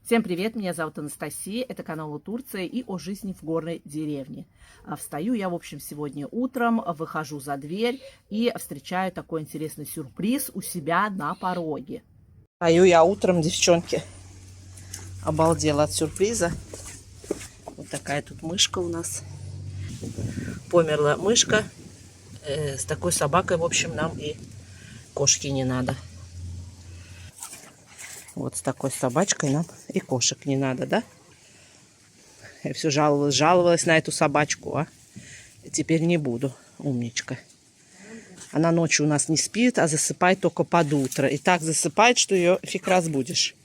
Всем привет, меня зовут Анастасия, это канал о Турции и о жизни в горной деревне. Встаю я, в общем, сегодня утром, выхожу за дверь и встречаю такой интересный сюрприз у себя на пороге. Стою я утром, девчонки, обалдела от сюрприза. Вот такая тут мышка у нас. Померла мышка. С такой собакой, в общем, нам и кошки не надо. Вот с такой собачкой нам и кошек не надо, да? Я все жаловалась на эту собачку, а теперь не буду, умничка. Она ночью у нас не спит, а засыпает только под утро. И так засыпает, что ее фиг разбудишь.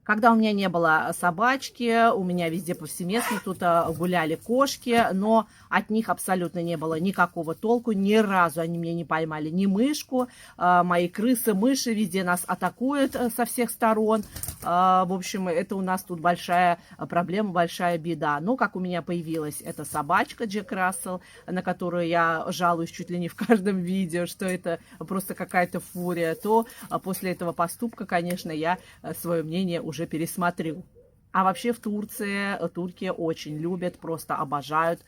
Когда у меня не было собачки, у меня везде повсеместно тут гуляли кошки, но от них абсолютно не было никакого толку, ни разу они мне не поймали ни мышку. Мои крысы, мыши везде нас атакуют со всех сторон. В общем, это у нас тут большая проблема, большая беда. Но как у меня появилась эта собачка Джек Рассел, на которую я жалуюсь чуть ли не в каждом видео, что это просто какая-то фурия, то после этого поступка, конечно, я свое мнение уже пересмотрю. А вообще в Турции, турки очень любят, просто обожают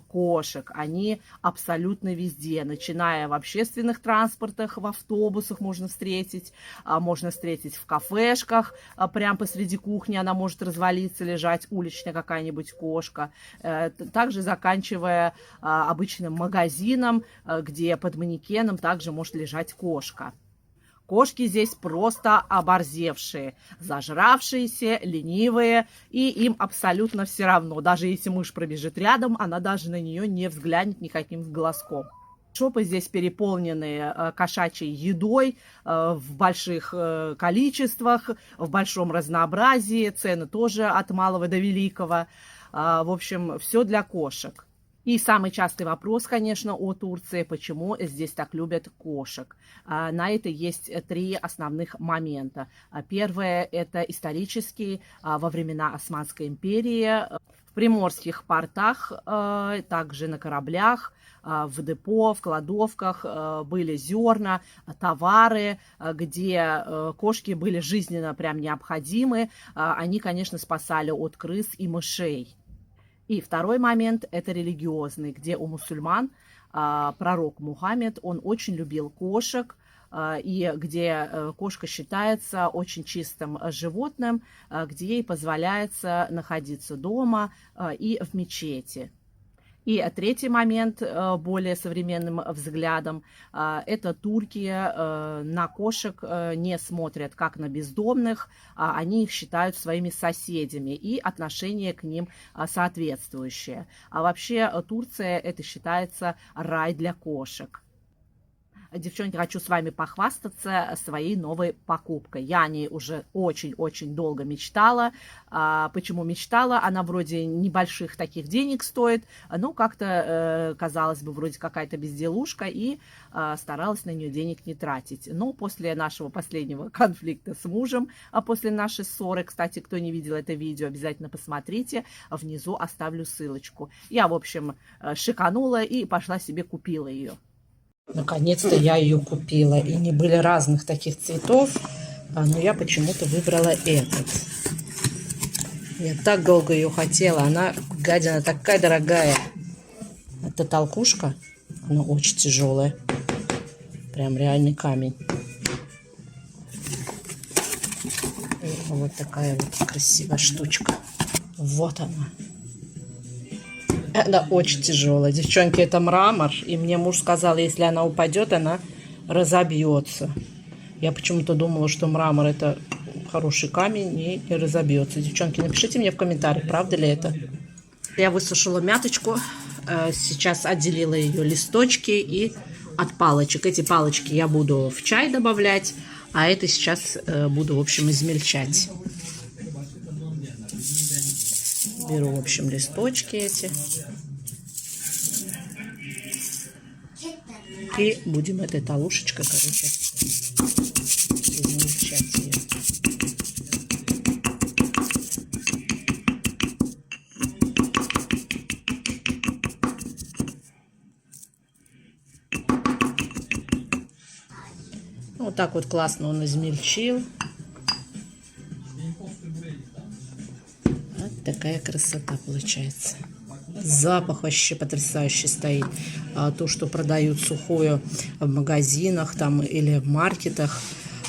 кошек. Они абсолютно везде, начиная в общественных транспортах, в автобусах можно встретить в кафешках, прямо посреди кухни она может развалиться, лежать, уличная какая-нибудь кошка. Также заканчивая обычным магазином, где под манекеном также может лежать кошка. Кошки здесь просто оборзевшие, зажравшиеся, ленивые, и им абсолютно все равно. Даже если мышь пробежит рядом, она даже на нее не взглянет никаким глазком. Шопы здесь переполнены кошачьей едой в больших количествах, в большом разнообразии. Цены тоже от малого до великого. В общем, все для кошек. И самый частый вопрос, конечно, о Турции, почему здесь так любят кошек. На это есть три основных момента. Первое – это исторический, во времена Османской империи, в приморских портах, также на кораблях, в депо, в кладовках были зерна, товары, где кошки были жизненно прям необходимы. Они, конечно, спасали от крыс и мышей. И второй момент – это религиозный, где у мусульман пророк Мухаммед, он очень любил кошек, и где кошка считается очень чистым животным, где ей позволяется находиться дома и в мечети. И третий момент, более современным взглядом, это турки на кошек не смотрят как на бездомных, они их считают своими соседями, и отношение к ним соответствующее. А вообще Турция это считается рай для кошек. Девчонки, хочу с вами похвастаться своей новой покупкой. Я о ней уже очень-очень долго мечтала. Почему мечтала? Она вроде небольших таких денег стоит, но как-то, казалось бы, вроде какая-то безделушка, и старалась на нее денег не тратить. Но после нашего последнего конфликта с мужем, после нашей ссоры, кстати, кто не видел это видео, обязательно посмотрите, внизу оставлю ссылочку. Я, в общем, шиканула и пошла себе купила ее. Наконец-то я ее купила. И не были разных таких цветов, но я почему-то выбрала этот. Я так долго ее хотела. Она, гадина, такая дорогая. Это толкушка. Она очень тяжелая. Прям реальный камень. И вот такая вот красивая штучка. Вот она. Она очень тяжелая. Девчонки, это мрамор. И мне муж сказал, если она упадет, она разобьется. Я почему-то думала, что мрамор это хороший камень и не разобьется. Девчонки, напишите мне в комментариях, правда ли это. Я высушила мяточку. Сейчас отделила ее листочки и от палочек. Эти палочки я буду в чай добавлять, а это сейчас буду, в общем, измельчать. Беру, в общем, листочки эти. И будем этой толушечкой, короче, измельчать ее. Вот так вот классно он измельчил. Вот такая красота получается. Запах вообще потрясающий стоит. То, что продают сухое в магазинах там или в маркетах,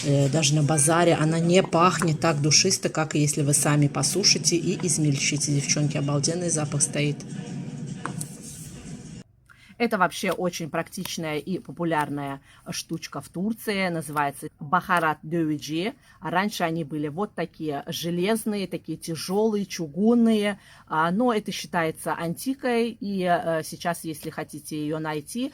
даже на базаре, она не пахнет так душисто, как если вы сами посушите и измельчите. Девчонки, обалденный запах стоит. Это вообще очень практичная и популярная штучка в Турции. Называется бахарат дövüci. Раньше они были вот такие железные, такие тяжелые, чугунные. Но это считается антикой. И сейчас, если хотите ее найти,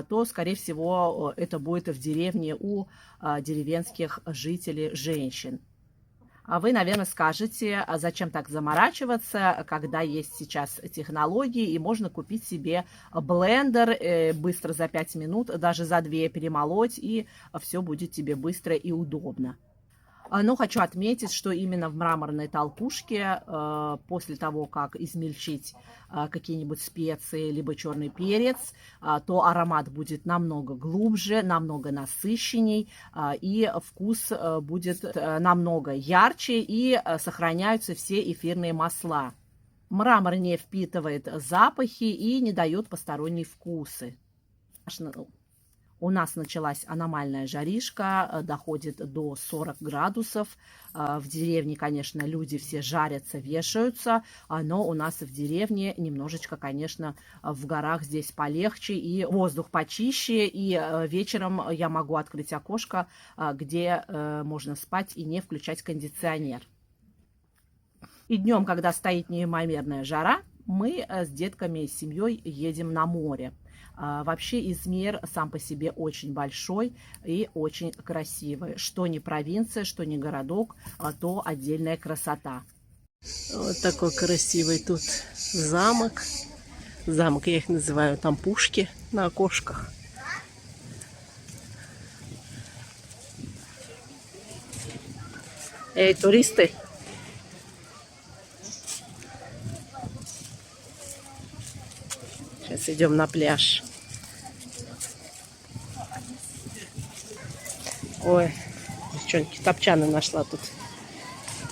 то, скорее всего, это будет в деревне у деревенских жителей, женщин. А вы, наверное, скажете, а зачем так заморачиваться, когда есть сейчас технологии, и можно купить себе блендер быстро за 5 минут, даже за 2 перемолоть, и все будет тебе быстро и удобно. Но хочу отметить, что именно в мраморной толкушке, после того, как измельчить какие-нибудь специи, либо черный перец, то аромат будет намного глубже, намного насыщенней, и вкус будет намного ярче, и сохраняются все эфирные масла. Мрамор не впитывает запахи и не дает посторонние вкусы. У нас началась аномальная жаришка, доходит до 40 градусов. В деревне, конечно, люди все жарятся, вешаются, но у нас в деревне немножечко, конечно, в горах здесь полегче, и воздух почище, и вечером я могу открыть окошко, где можно спать и не включать кондиционер. И днем, когда стоит неимоверная жара, мы с детками и с семьей едем на море. Вообще Измир сам по себе очень большой и очень красивый. Что не провинция, что не городок, то отдельная красота. Вот такой красивый тут замок. Замок, я их называю, там пушки на окошках. Эй, туристы! Сейчас идем на пляж. Ой, девчонки, топчаны нашла тут.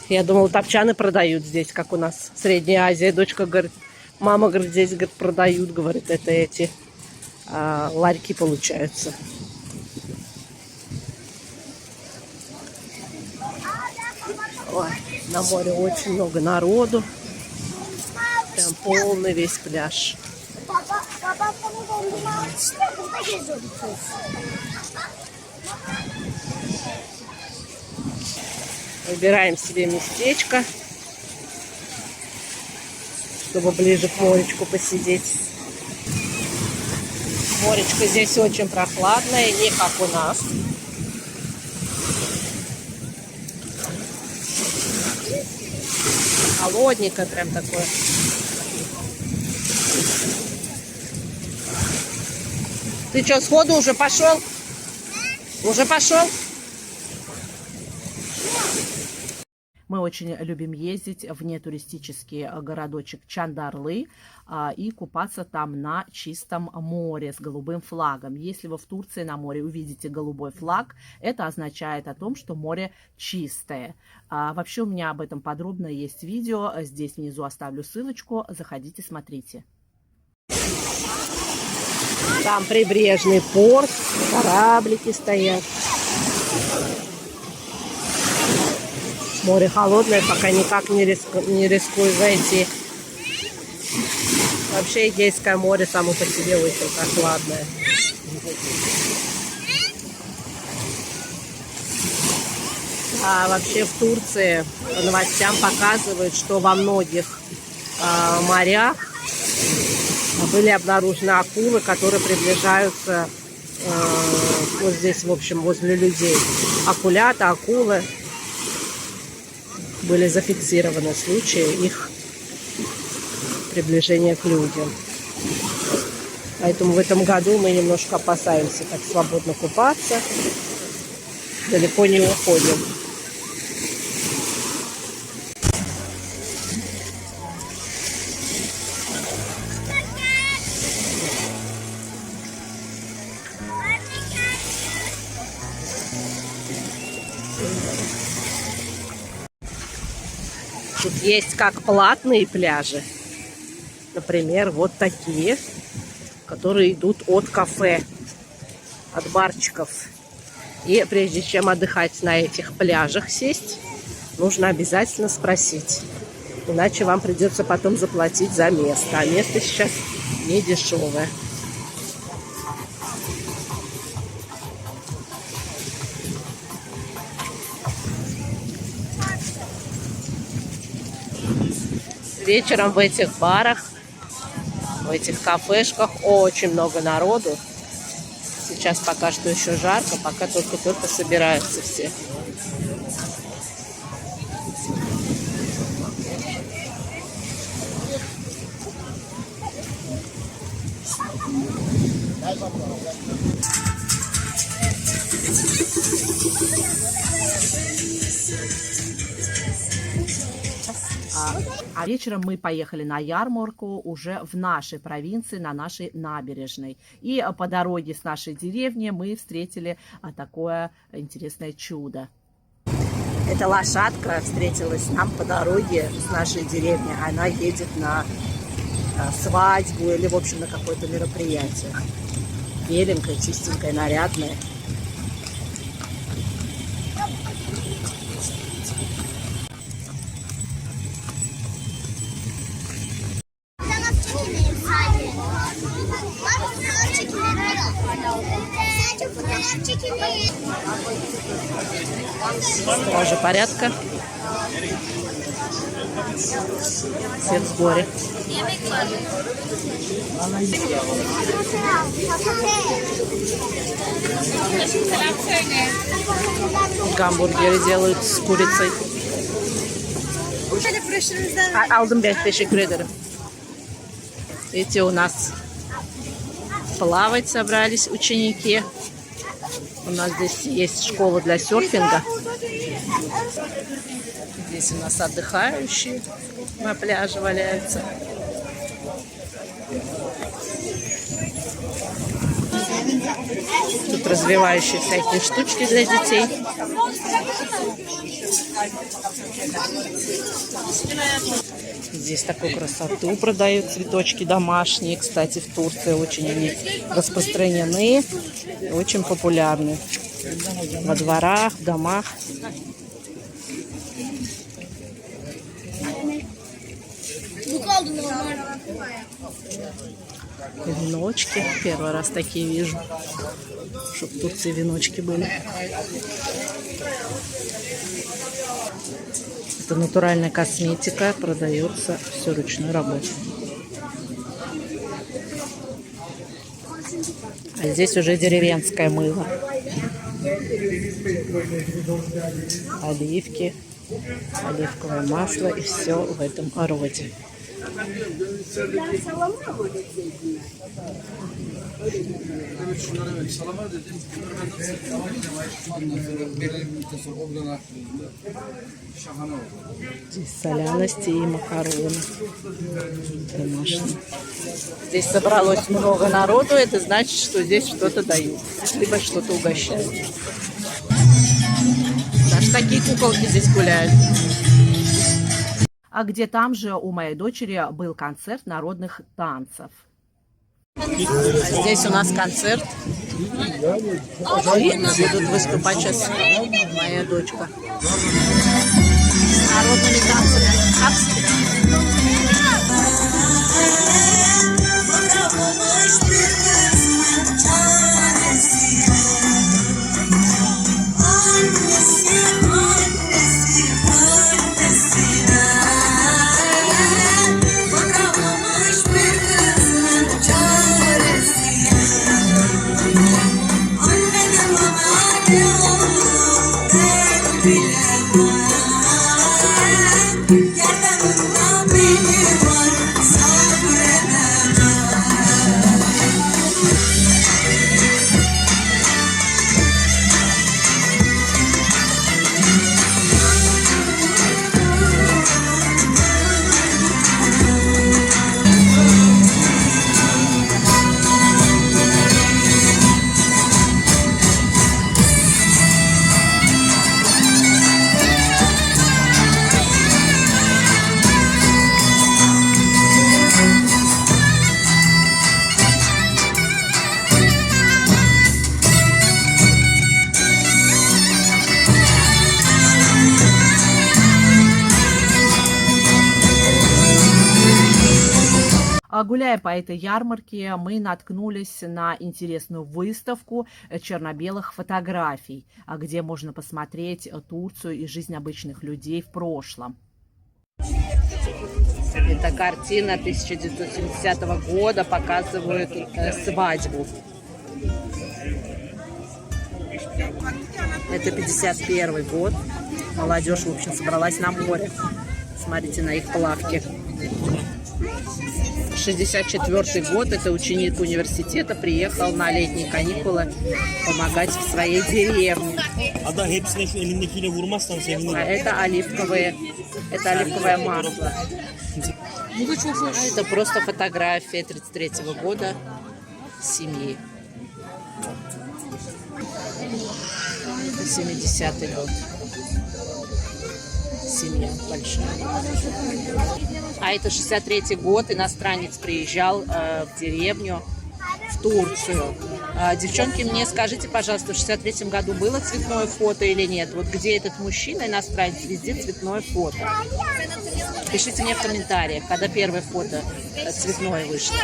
Я думала, топчаны продают здесь, как у нас в Средней Азии. Дочка говорит, мама говорит, здесь говорит, продают, говорит, это эти ларьки получаются. Ой, на море очень много народу. Прям полный весь пляж. Выбираем себе местечко, чтобы ближе к моречку посидеть. Моречко здесь очень прохладное, не как у нас. Холодненькое прям такое. Ты что, сходу уже пошел? Уже пошел? Мы очень любим ездить в нетуристический городочек Чандарлы и купаться там на чистом море с голубым флагом. Если вы в Турции на море увидите голубой флаг, это означает о том, что море чистое. Вообще у меня об этом подробно есть видео. Здесь внизу оставлю ссылочку. Заходите, смотрите. Там прибрежный порт, кораблики стоят. Море холодное, пока никак не рискую зайти. Вообще Эгейское море само по себе очень прохладное. А вообще в Турции по новостям показывают, что во многих морях были обнаружены акулы, которые приближаются вот здесь, в общем, возле людей. Акулята, акулы. Были зафиксированы случаи их приближения к людям. Поэтому в этом году мы немножко опасаемся так свободно купаться. Далеко не уходим. Тут есть как платные пляжи. Например, вот такие, которые идут от кафе, от барчиков. И прежде чем отдыхать на этих пляжах, сесть, нужно обязательно спросить. Иначе вам придется потом заплатить за место. А место сейчас не дешевое. Вечером в этих барах, в этих кафешках очень много народу. Сейчас пока что еще жарко, пока только-только собираются все. А вечером мы поехали на ярмарку уже в нашей провинции, на нашей набережной. И по дороге с нашей деревни мы встретили такое интересное чудо. Эта лошадка встретилась нам по дороге с нашей деревни. Она едет на свадьбу или, в общем, на какое-то мероприятие. Беленькая, чистенькая, нарядная. Стражи порядка. Все в сборе. Гамбургеры делают с курицей. Aldım ben, teşekkür ederim. Эти у нас плавать собрались ученики. У нас здесь есть школа для серфинга. Здесь у нас отдыхающие на пляже валяются. Тут развивающие всякие штучки для детей. Здесь такую красоту продают, цветочки домашние. Кстати, в Турции очень они распространены, очень популярны. Во дворах, в домах. Веночки. Первый раз такие вижу, чтобы в Турции веночки были. Это натуральная косметика, продается все ручной работы. А здесь уже деревенское мыло. Оливки, оливковое масло и все в этом роде. Здесь соляности и макароны домашние. Здесь собралось много народу, это значит, что здесь что-то дают, либо что-то угощают. Даже такие куколки здесь гуляют. А где там же у моей дочери был концерт народных танцев. Здесь у нас концерт. И будут выступать сейчас моя дочка. С народными танцами. Как всегда. Гуляя по этой ярмарке, мы наткнулись на интересную выставку черно-белых фотографий, где можно посмотреть Турцию и жизнь обычных людей в прошлом. Это картина 1970 года, показывает свадьбу. Это 51 год. Молодежь, в общем, собралась на море. Смотрите на их плавки. 64 год. Это ученик университета приехал на летние каникулы помогать в своей деревне. А это оливковое масло. А это просто фотография 33 года семьи. Это 70-й год. Семья большая. А это 63-й год. Иностранец приезжал в деревню, в Турцию. Девчонки, мне скажите, пожалуйста, в 63-м году было цветное фото или нет? Вот где этот мужчина, иностранец, везде цветное фото. Пишите мне в комментариях, когда первое фото цветное вышло.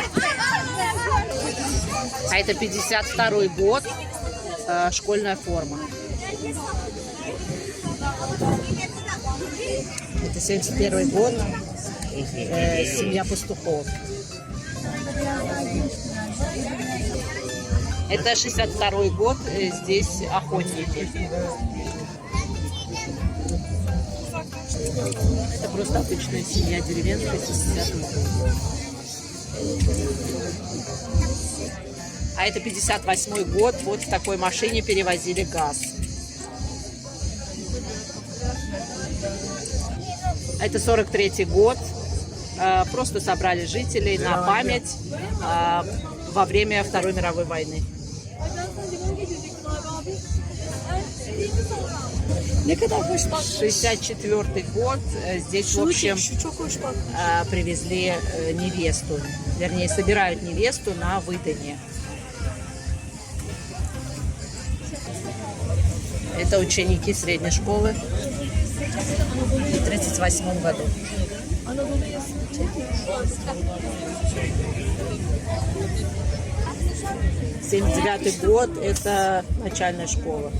А это 52-й год, школьная форма. Это 71 год, семья пастухов. Это 62-й год, здесь охотники. Это просто обычная семья деревенская, 60-м году. А это 58-й год, вот в такой машине перевозили газ. Это 43-й год, просто собрали жителей на память во время Второй мировой войны. Ne kadar hoş bak. 64-й год, здесь, в общем, привезли невесту, вернее, собирают невесту на выдание. Это ученики средней школы в 1938 году. 79-й год, это начальная школа.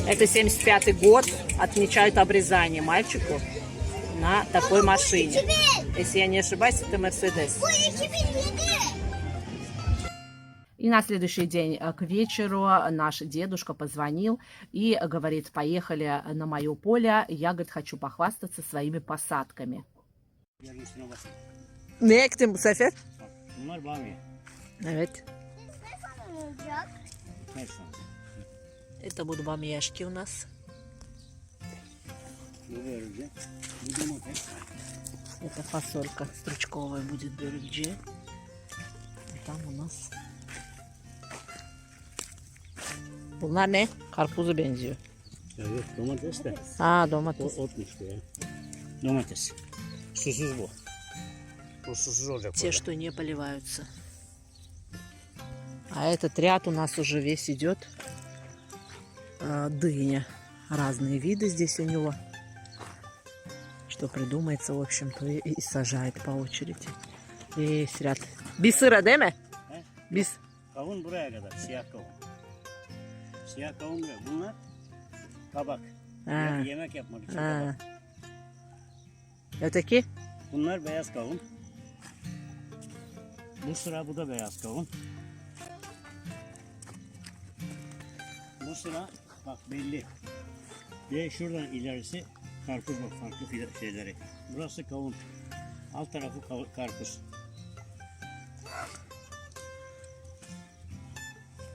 Это 75-й год, отмечают обрезание мальчику на такой машине. Если я не ошибаюсь, это Мерседес. И на следующий день к вечеру наш дедушка позвонил и говорит: поехали на мое поле, я, говорит, хочу pahvastаться своими посадками. Ne ektin bu sefer? Bunlar bamya. Evet. Ne olacak? Это будут бамьяшки у нас. Это фасолька стручковая будет бörülce. Там у нас. Bunlar ne? Karpuza benziyor. Ya yok, domates de. Aa, O domates. otmuş bu ya. Domates. Susuz bu. Bu susuz olacak. Те, böyle. что не поливаются. А этот ряд у нас уже весь идет. Дыня. Разные виды здесь у него. Что придумается, в общем-то, и сажает по очереди. Весь ряд. Бисыра, değil mi? He? Bis. Kavun buraya kadar. Siyah kavun. Siyah kavun buraya. Bunlar kabak. Ha. Yemek yapmak için Ha. kabak. Öteki? Bunlar beyaz kavun. Bu sıra bu da beyaz kavun. Bu sıra bak belli. Ve şuradan ilerisi karpuz, bak farklı şeyleri. Burası kavun. Alt tarafı karpuz.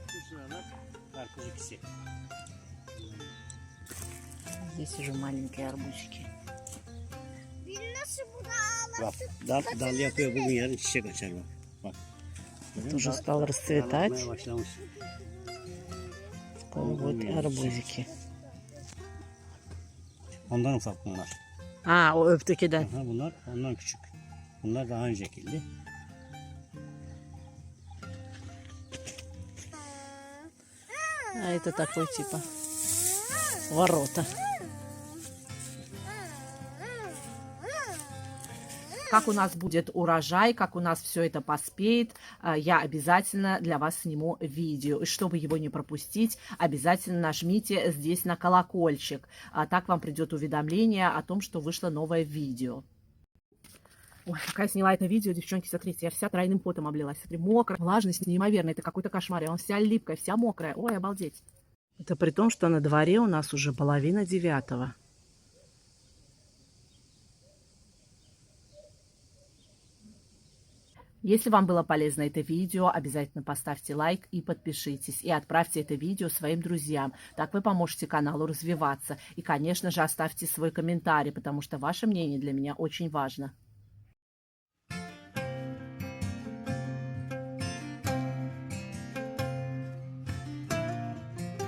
Bu sıralar karpuz ikisi. Здесь уже маленькие арбузики. Biri nasıl burada Bak dal yapıyor bugün, yarın çiçek açar bak. Bak. Это уже стал Dal расцветать. atmaya başlamış. Вот и арбузики. Ondan ufak bunlar. А, o öptekiden. Aha, bunlar ondan küçük. Bunlar daha önce ekildi. А это такой типа ворота. Как у нас будет урожай, как у нас все это поспеет, я обязательно для вас сниму видео. И чтобы его не пропустить, обязательно нажмите здесь на колокольчик. Так вам придет уведомление о том, что вышло новое видео. Ой, пока я сняла это видео, девчонки, смотрите, я вся тройным потом облилась. Смотри, мокрая, влажность неимоверная, это какой-то кошмар. Я вся липкая, вся мокрая. Ой, обалдеть. Это при том, что на дворе у нас уже 8:30. Если вам было полезно это видео, обязательно поставьте лайк и подпишитесь. И отправьте это видео своим друзьям. Так вы поможете каналу развиваться. И, конечно же, оставьте свой комментарий, потому что ваше мнение для меня очень важно.